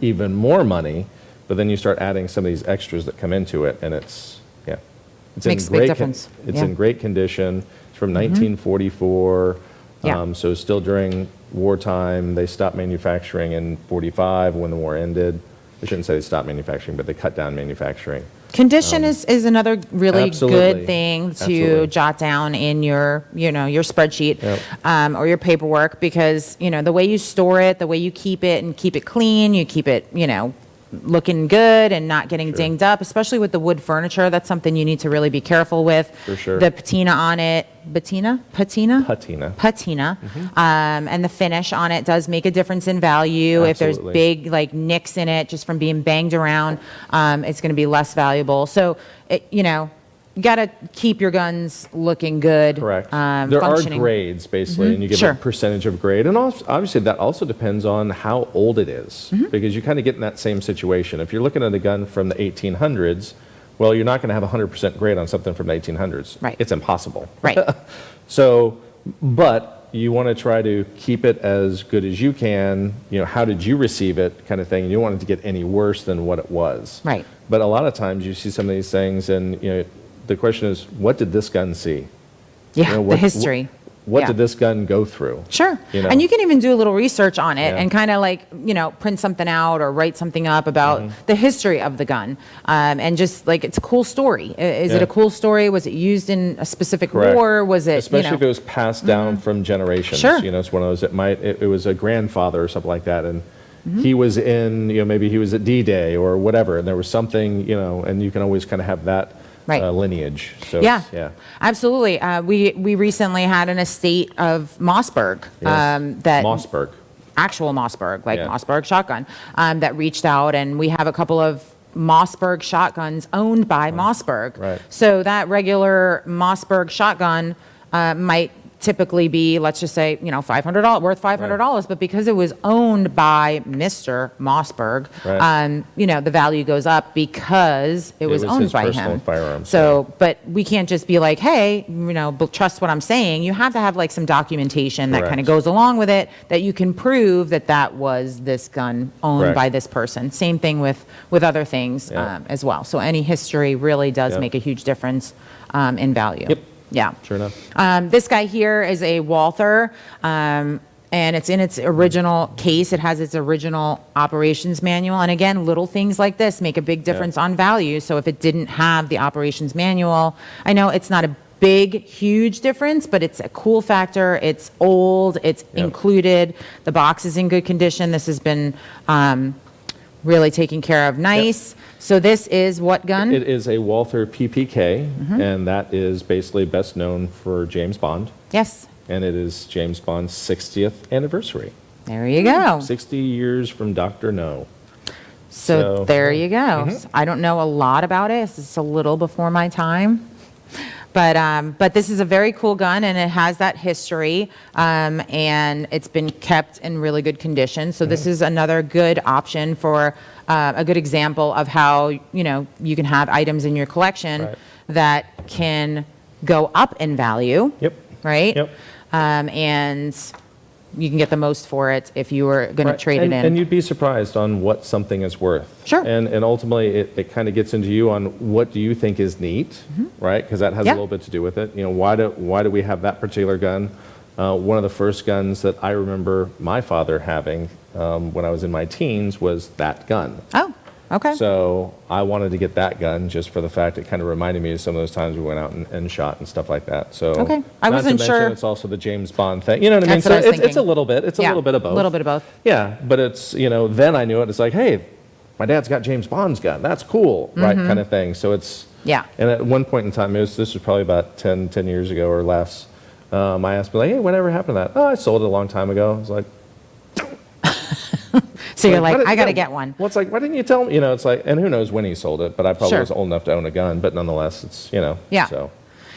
even more money, but then you start adding some of these extras that come into it, and it's Makes a big difference. It's Yeah. in great condition. It's from 1944. Yeah. So still during wartime. They stopped manufacturing in 45 when the war ended. I shouldn't say they stopped manufacturing, but they cut down manufacturing. Condition is another really Absolutely. good thing to Absolutely. jot down in your, your spreadsheet Yep. or your paperwork, because, the way you store it, the way you keep it and keep it clean, you keep it, looking good and not getting dinged up, especially with the wood furniture. That's something you need to really be careful with. For sure. The patina on it, patina? Patina. Patina. And the finish on it does make a difference in value. If there's Absolutely. big nicks in it just from being banged around, it's going to be less valuable. So, you got to keep your guns looking good. Correct. There are functioning. grades, basically, and you give Sure. a percentage of grade. And obviously, that also depends on how old it is, because you kind of get in that same situation. If you're looking at a gun from the 1800s, well, you're not going to have 100% grade on something from the 1800s. Right. It's impossible. Right. So, but you want to try to keep it as good as you can. How did you receive it, kind of thing. You don't want it to get any worse than what it was. Right. But a lot of times you see some of these things, and the question is, what did this gun see? Yeah, the history. What Yeah. did this gun go through? Sure. You know? And you can even do a little research on it Yeah. and kind of like, print something out or write something up about Mm-hmm. the history of the gun. And just like, it's a cool story. Is it Yeah. a cool story? Was it used in a specific Correct. war? Was it, Especially if it was passed down from generations. Sure. It's one of those, it was a grandfather or something like that, and Mm-hmm. he was in, maybe he was at D-Day or whatever, and there was something, and you can always kind of have that Right. lineage. So Yeah, it's- yeah. absolutely. We recently had an estate of Mossberg, Yes. that Mossberg. actual Mossberg, like Yeah. Mossberg shotgun, that reached out, and we have a couple of Mossberg shotguns owned by Mossberg. Right. So that regular Mossberg shotgun might typically be, let's just say, $500, worth $500, but because it was owned by Mr. Mossberg, Right. the value goes up because it was owned his by personal him. firearm, So, but we can't just be like, hey, trust what I'm saying. You have to have like some documentation that kind of Correct. goes along with it, that you can prove that that was this gun owned Correct. by this person. Same thing with other things Yeah. as well. So any history really does Yep. make a huge difference in value. Yep. Yeah. Sure enough. This guy here is a Walther, and it's in its original case. It has its original operations manual. And again, little things like this make a big difference on value. So if it didn't have the operations manual, I know it's not a big, huge difference, but it's a cool factor. It's old, it's Yep. included. The box is in good condition. This has been really taken care of nice. So this is what gun? It is a Walther PPK, Mm-hmm. and that is basically best known for James Bond, Yes. and it is James Bond's 60th anniversary. There you go. 60 years from Dr. No. So So- there you go. So I don't know a lot about it. It's a little before my time. But this is a very cool gun, and it has that history, and it's been kept in really good condition. So this is another good option for a good example of how you can have items in your collection Right. that can go up in value. Yep. Right. Yep. And you can get the most for it if you were going to Right. trade and, it in. And you'd be surprised on what something is worth. Sure. And ultimately, it kind of gets into you on what do you think is neat, right? Because that has Yeah. a little bit to do with it. Why do we have that particular gun? One of the first guns that I remember my father having when I was in my teens was that gun. Oh, okay. So I wanted to get that gun just for the fact it kind of reminded me of some of those times we went out and shot and stuff like that. So Okay. I not wasn't to mention sure. It's also the James Bond thing. You know what I mean? That's what I was it's a thinking. little bit. It's a Yeah, little bit of both. a little bit of both. Yeah, but it's then I knew it. It's like, hey, my dad's got James Bond's gun. That's cool, right? Kind of thing. So it's Yeah. And at one point in time, this was probably about 10 years ago or less. I asked me like, hey, whatever happened to that? Oh, I sold it a long time ago. I was like. So you're like, why I got to yeah. get one. Well, it's like, why didn't you tell me? It's like, and who knows when he sold it, but I probably Sure. was old enough to own a gun, but nonetheless, it's, Yeah. So,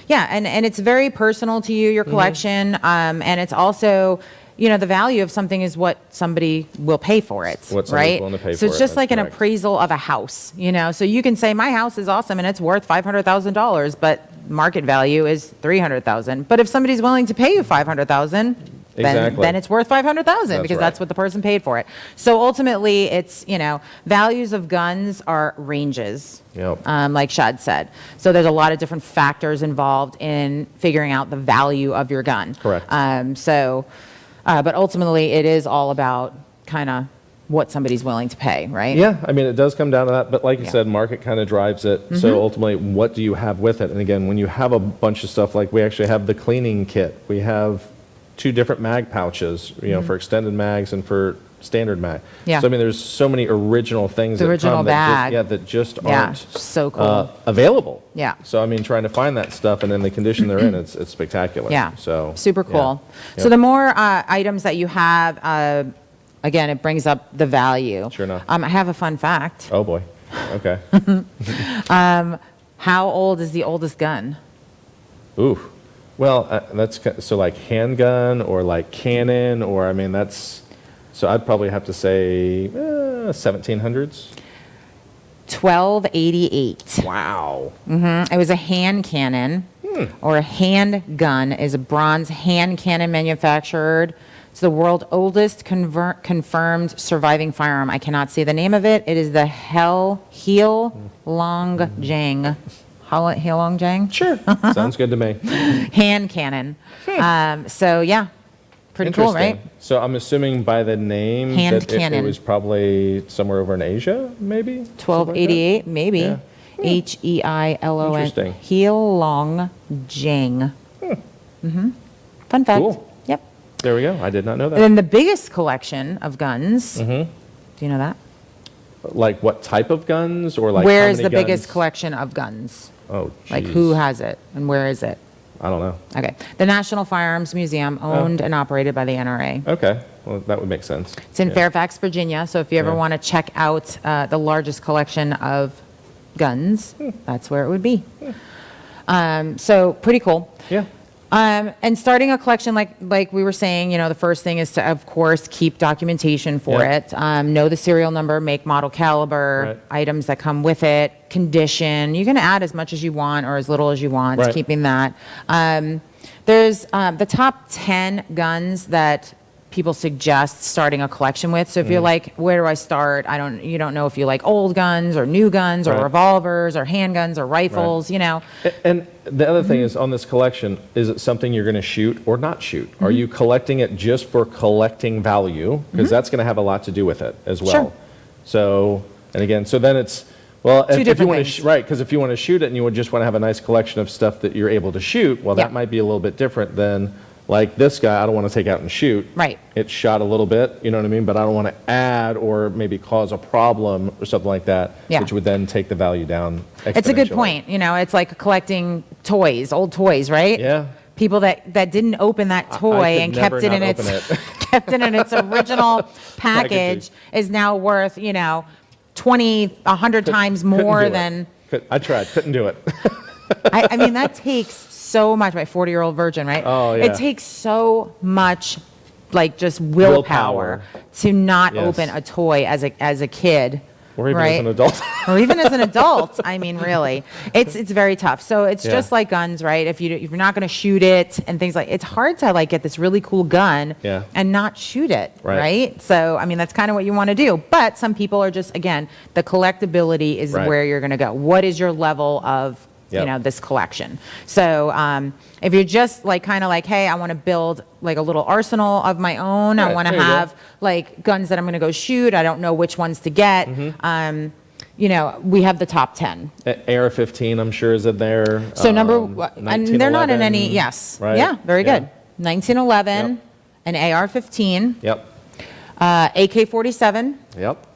Yeah, and it's very personal to you, your collection, and it's also, the value of something is what somebody will pay for it, What somebody's right? willing to pay So for it's it, just like that's an correct. appraisal of a house, So you can say, my house is awesome and it's worth $500,000, but market value is $300,000. But if somebody's willing to pay you $500,000, Exactly. then it's worth $500,000 That's because right. that's what the person paid for it. So ultimately, it's, values of guns are ranges. Yep. Like Shad said. So there's a lot of different factors involved in figuring out the value of your gun. Correct. But ultimately, it is all about kind of what somebody's willing to pay, right? yeah, I mean, it does come down to that, but like you Yeah. said, market kind of drives it. So ultimately, what do you have with it? And again, when you have a bunch of stuff, like we actually have the cleaning kit, we have 2 different mag pouches, for extended mags and for standard mag. Yeah. So I mean, there's so many original things The that original come bag. that just Yeah, aren't so cool. available. Yeah. So I mean, trying to find that stuff and in the condition they're in, it's spectacular. Yeah. So Super yeah. cool. So Yep. the more items that you have, again, it brings up the value. Sure enough. I have a fun fact. Oh boy. Okay. How old is the oldest gun? Ooh. Well, that's so like handgun or like cannon, or I mean that's. So I'd probably have to say 1700s. 1288. Wow. It was a hand cannon. or a handgun is a bronze hand cannon manufactured. It's the world's oldest confirmed surviving firearm. I cannot see the name of it. It is the Heilongjiang. Heilongjiang? Sure. Sounds good to me. Hand cannon. So yeah, pretty cool, right? So I'm assuming by the name Hand that it cannon. was probably somewhere over in Asia, maybe? Something like that? 1288, maybe. Yeah. Heilong. Interesting. Heilongjiang. Fun fact. Cool. Yep. There we go. I did not know And that. then the biggest collection of guns. Do you know that? Like what type of guns or like Where how is many the biggest guns? collection of guns? Oh, Like geez. who has it and where is it? I don't know. Okay. The National Firearms Museum, owned and operated by the NRA. Okay. Well, that would make sense. It's in Yeah. Fairfax, Virginia. So if you ever Yeah. want to check out the largest collection of guns, that's where it would be. So pretty cool. Yeah. And starting a collection, like we were saying, the first thing is to, of course, keep documentation for Yeah. it. Know the serial number, make, model, caliber, Right. items that come with it, condition. You can add as much as you want or as little as you want, Right. keeping that. There's the top 10 guns that people suggest starting a collection with. So if you're like, where do I start? You don't know if you like old guns or new guns or Right. revolvers or handguns or rifles, And the other thing is on this collection, is it something you're going to shoot or not shoot? Are you collecting it just for collecting value? Because that's going to have a lot to do with it as well. Sure. So, and again, so then it's, well, if you different want things. to, right, because if you want to shoot it and you would just want to have a nice collection of stuff that you're able to shoot, well, Yeah. that might be a little bit different than like this guy, I don't want to take out and shoot. Right. It's shot a little bit, you know what I mean? But I don't want to add or maybe cause a problem or something like that, Yeah. which would then take the value down It's a good exponentially. point. It's like collecting toys, old toys, right? Yeah. People that didn't open that I toy could and never kept it not in its open it. kept it in its original package Packaging. is now worth, 20, 100 times Couldn't more do it. than I tried, couldn't do it. I mean that takes so much. My 40-year-old virgin, right? Oh, yeah. It takes so much, like just willpower to not Yes. open a toy as a kid. Or even right? as an adult. Or even as an adult. I mean, really, it's very tough. So it's Yeah. just like guns, right? If you're not going to shoot it and things like, it's hard to like get this really cool gun Yeah. and not shoot it, Right. right? So I mean, that's kind of what you want to do. But some people are just, again, the collectability is Right. where you're going to go. What is your level of Yep. this collection? So if you're just like kind of like, hey, I want to build like a little arsenal of my own. I Right, want to there you go. have like guns that I'm going to go shoot. I don't know which ones to get. Mm-hmm. We have the top 10. AR-15, I'm sure, is in there. So and they're not in any, 1911, yes. right? Yeah, very Yeah. good. 1911, Yep. an AR-15, Yep, AK-47, yep.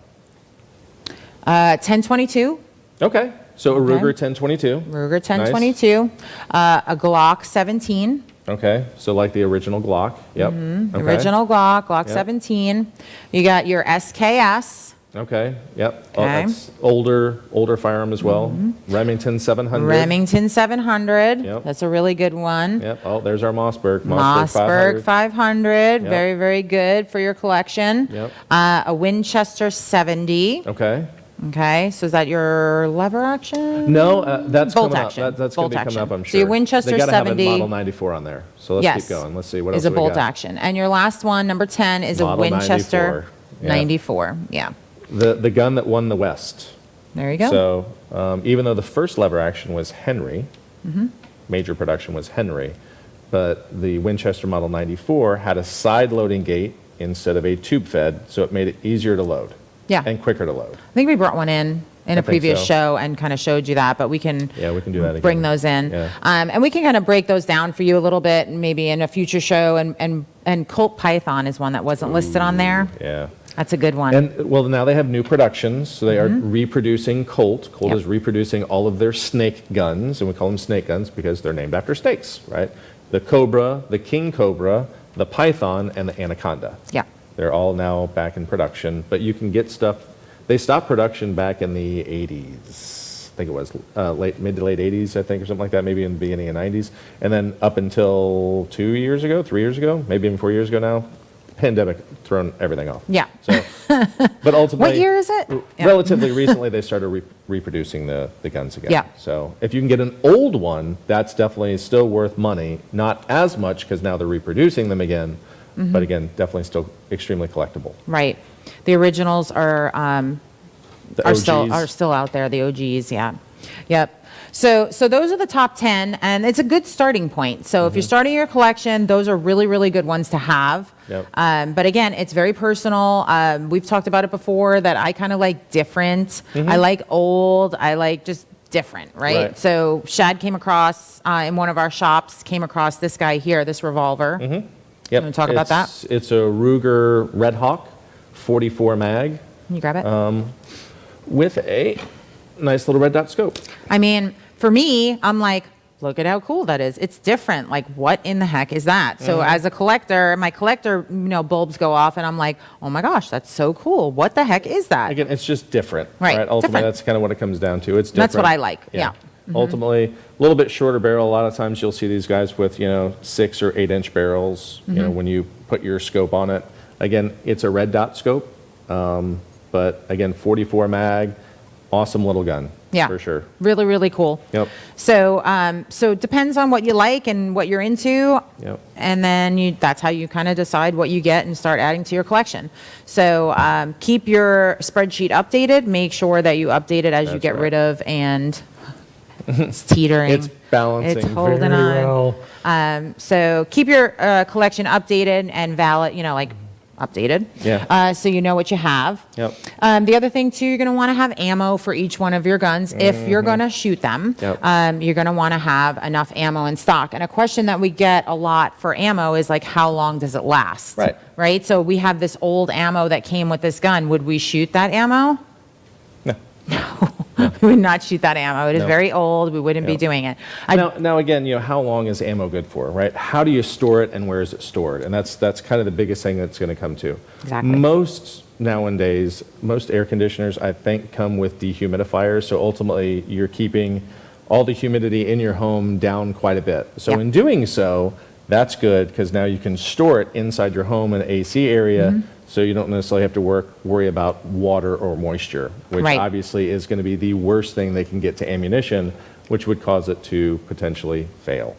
1022, Okay, so a Ruger 1022. Ruger 1022, a Glock 17, Okay, so like the original Glock. Yep. Okay. Mm-hmm. original Glock Yep. 17. You got your SKS, Okay, yep. Oh, Okay. that's older firearm as well. Remington 700. Remington 700. Yep. That's a really good one. Yep. Oh, there's our Mossberg. Mossberg 500. Yep. Very, very good for your collection. Yep. A Winchester 70. Okay. Okay, so is that your lever action? No, that's Bolt coming action. up. That's going Bolt to be coming action. up, I'm So sure. your Winchester they gotta 70 have a Model 94 on there. So let's Yes. keep going. Let's see what Is else a we bolt got. action. And your last one, number 10, is Model a Winchester 94. Yeah. 94. Yeah. The gun that won the West. There you go. So even though the first lever action was Henry, Mm-hmm. major production was Henry, but the Winchester Model 94 had a side loading gate instead of a tube fed, so it made it easier to load. Yeah. And quicker to load. I think we brought one in a think previous so. show and kind of showed you that, but we can Yeah, we can do that again. bring those in. Yeah. And we can kind of break those down for you a little bit, maybe in a future show. And Colt Python is one that wasn't listed on there. Yeah. That's a good one. And well, now they have new productions, so they are reproducing Colt. Colt Mm-hmm. Yep. is reproducing all of their snake guns, and we call them snake guns because they're named after snakes, right? The Cobra, the King Cobra, the Python, and the Anaconda. Yeah. They're all now back in production, but you can get stuff. They stopped production back in the 80s. I think it was mid to late 80s, I think, or something like that, maybe in the beginning of 90s. And then up until 3 years ago, maybe even 4 years ago now, pandemic thrown everything off. Yeah. So, but ultimately, What year is it? Yeah. Relatively recently, they started reproducing the guns again. Yeah. So if you can get an old one, that's definitely still worth money. Not as much because now they're reproducing them again, Mm-hmm. but again, definitely still extremely collectible. Right. The originals are The OGs. still out there. The OGs, yeah. Yep. So those are the top 10, and it's a good starting point. So if you're starting your collection, those are really, really good ones to have. Yep. But again, it's very personal. We've talked about it before that I kind of like different. I like old. I like just different, right? So Shad came across in one of our shops, came across this guy here, this revolver. Yep. You wanna talk about that? It's a Ruger Red Hawk 44 mag Can you grab it? with a nice little red dot scope. I mean, for me, I'm like, look at how cool that is. It's different. Like, what in the heck is that? So as a collector, my collector, bulbs go off, and I'm like, oh my gosh, that's so cool. What the heck is that? Again, it's just different. Right, Ultimately, different. that's kind of what it comes down to. It's different. That's what I like, yeah. Ultimately, a little bit shorter barrel. A lot of times you'll see these guys with, 6 or 8 inch barrels, when you put your scope on it. Again, it's a red dot scope. But again, 44 mag, awesome little gun. Yeah, For sure. Really, really cool. Yep. So, so it depends on what you like and what you're into. Yep. And then that's how you kind of decide what you get and start adding to your collection. So keep your spreadsheet updated. Make sure that you update it as you That's get right. rid of, and it's teetering. It's balancing It's holding very on. well. So keep your collection updated and valid, updated. Yeah. So you know what you have. Yep. The other thing too, you're going to want to have ammo for each one of your guns. If you're going to shoot them, Yep. you're going to want to have enough ammo in stock. And a question that we get a lot for ammo is like, how long does it last? Right. Right. So we have this old ammo that came with this gun. Would we shoot that ammo? No. We would not shoot that ammo. It is No. very old. We wouldn't be Yep. doing it. Now again, how long is ammo good for, right? How do you store it and where is it stored? And that's kind of the biggest thing that's going to come to. Exactly. Most air conditioners, I think, come with dehumidifiers. So ultimately, you're keeping all the humidity in your home down quite a bit. So Yep. in doing so, that's good because now you can store it inside your home in an AC area. So you don't necessarily have to worry about water or moisture, which Right. obviously is going to be the worst thing they can get to ammunition, which would cause it to potentially fail.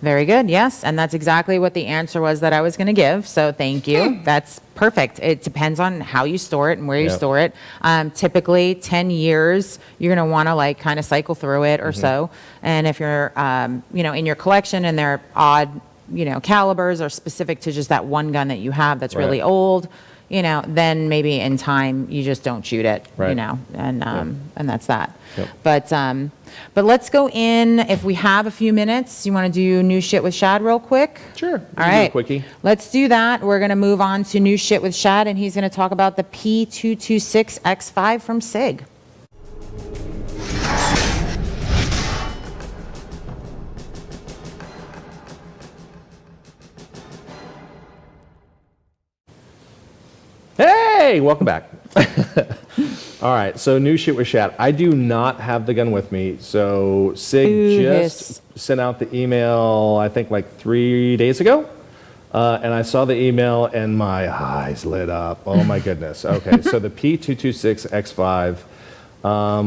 Very good. Yes. And that's exactly what the answer was that I was going to give. So thank you. That's perfect. It depends on how you store it and where you Yep. store it. Typically 10 years, you're going to want to kind of cycle through it or so. And if you're, in your collection and they're odd, calibers or specific to just that one gun that you have that's really Right. old, then maybe in time you just don't shoot it, Right. and that's that. Yep. But let's go in, if we have a few minutes, you want to do new shit with Shad real quick? Sure. All right. Quickie. Let's do that. We're going to move on to new shit with Shad, and he's going to talk about the P226X5 from SIG. Hey, welcome back. All right, so new shit with Shad. I do not have the gun with me, so SIG Ooh, just sent out the email, I think like 3 days ago, and I saw the email and my eyes lit up. Oh my goodness. Okay, so the P226X5,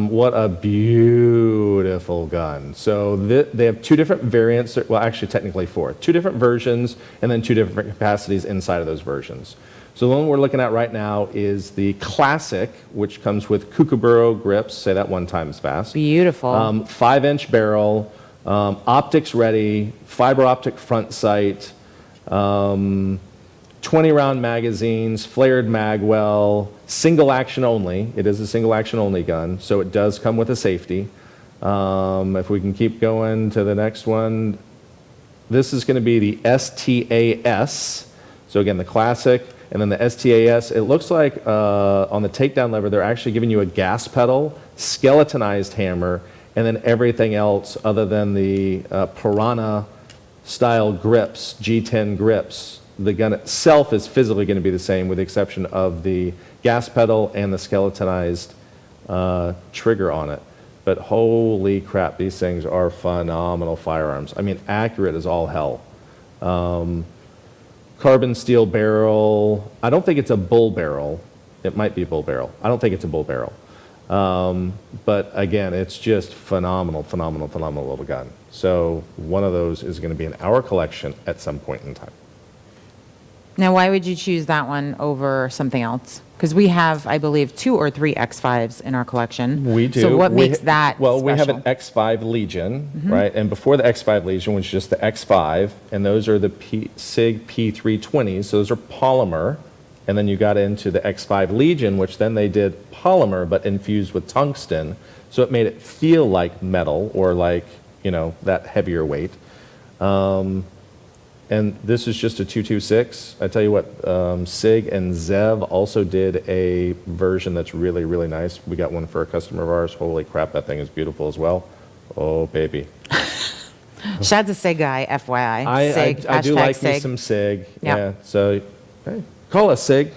what a beautiful gun. So they have 2 different variants, well actually technically 4, 2 different versions and then 2 different capacities inside of those versions. So the one we're looking at right now is the Classic, which comes with Kookaburra grips, say that one time as fast. Beautiful. 5-inch barrel, optics ready, fiber optic front sight, 20-round magazines, flared magwell, single action only. It is a single action only gun, so it does come with a safety. If we can keep going to the next one, this is going to be the STAS. So again, the Classic. And then the STAS, it looks like on the takedown lever, they're actually giving you a gas pedal, skeletonized hammer, and then everything else other than the Piranha style grips, G10 grips. The gun itself is physically going to be the same with the exception of the gas pedal and the skeletonized trigger on it. But holy crap, these things are phenomenal firearms. I mean, accurate as all hell. carbon steel barrel. I don't think it's a bull barrel. It might be a bull barrel. I don't think it's a bull barrel. But again, it's just phenomenal, phenomenal, phenomenal little gun. So one of those is going to be in our collection at some point in time. Now, why would you choose that one over something else? Because we have, I believe, 2 or 3 X5s in our collection. We do. So what makes that Well, we have special? an X5 Legion, right? And before the X5 Legion was just the X5, and those are the SIG P320s. So those are polymer. And then you got into the X5 Legion, which then they did polymer but infused with tungsten. So it made it feel like metal or like, you know, that heavier weight. And this is just a 226. I tell you what, SIG and Zev also did a version that's really, really nice. We got one for a customer of ours. Holy crap, that thing is beautiful as well. Oh, baby. Shad's a SIG guy, FYI. SIG, I do hashtag like me SIG. some SIG. Yep. Yeah, so hey, call us SIG.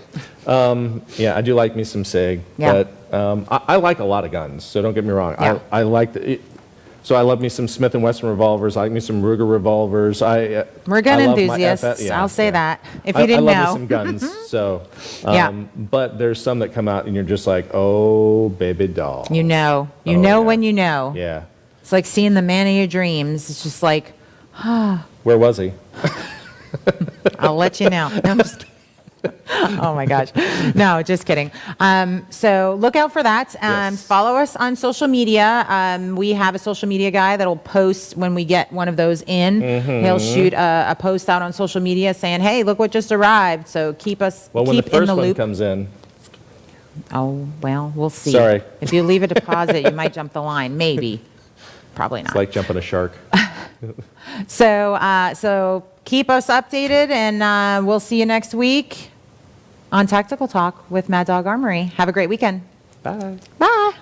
Yeah, I do like me some SIG. Yeah. But I like a lot of guns, so don't get me wrong. Yeah. I like so I love me some Smith & Wesson revolvers. I like me some Ruger revolvers. We're gun I love my enthusiasts. yeah, I'll say yeah. that. If you didn't I know. love me some guns. So, Yeah. But there's some that come out and you're just like, oh, baby doll. You know. You Oh, know yeah. when you know. Yeah. It's like seeing the man of your dreams. It's just like, Where was he? I'll let you know. No, I'm just kidding. Oh my gosh. No, just kidding. So look out for that. Yes. Follow us on social media. We have a social media guy that'll post when we get one of those in. Mm-hmm. He'll shoot a post out on social media saying, hey, look what just arrived. So keep us Well, when the keep in first the one loop. comes in, Oh, well, we'll see. Sorry. If you leave a deposit, you might jump the line. Maybe. Probably not. it's like jumping a shark. So keep us updated, and we'll see you next week on Tactical Talk with Mad Dog Armory. Have a great weekend. Bye. Bye.